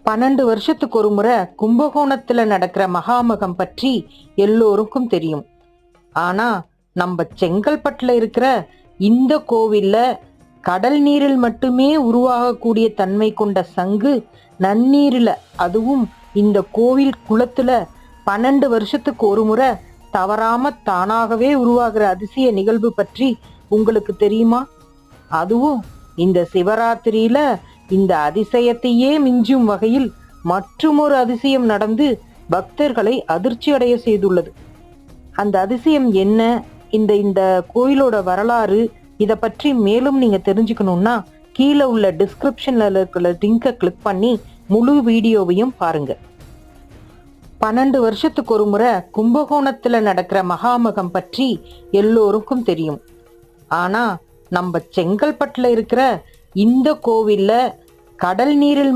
12 வருஷத்துக்கு ஒரு முறை கும்பகோணத்துல நடக்கிற மகாமகம் பற்றி எல்லோருக்கும் தெரியும். ஆனா நம்ம செங்கல்பட்டுல இருக்கிற இந்த கோவில்ல கடல் நீரில் மட்டுமே உருவாகக்கூடிய தன்மை கொண்ட சங்கு நன்னீரில, அதுவும் இந்த கோவில் குளத்துல 12 வருஷத்துக்கு ஒரு முறை தவறாம தானாகவே உருவாகிற அதிசய நிகழ்வு பற்றி உங்களுக்கு தெரியுமா? அதுவும் இந்த சிவராத்திரியில இந்த அதிசயத்தையே மிஞ்சும் வகையில் மற்றுமொரு அதிசயம் நடந்து பக்தர்களை அதிர்ச்சி அடைய செய்துள்ளது. அந்த அதிசயம் என்ன, இந்த இந்த கோயிலோட வரலாறு, இத பற்றி மேலும் நீங்க தெரிஞ்சுக்கணும்னா கீழே உள்ள டிஸ்கிரிப்ஷன்ல இருக்கிற லிங்கை கிளிக் பண்ணி முழு வீடியோவையும் பாருங்க. 12 வருஷத்துக்கு ஒரு முறை கும்பகோணத்துல நடக்கிற மகாமகம் பற்றி எல்லோருக்கும் தெரியும். ஆனா நம்ம செங்கல்பட்டுல இருக்கிற இந்த கோவில்ல கடல் நீரில்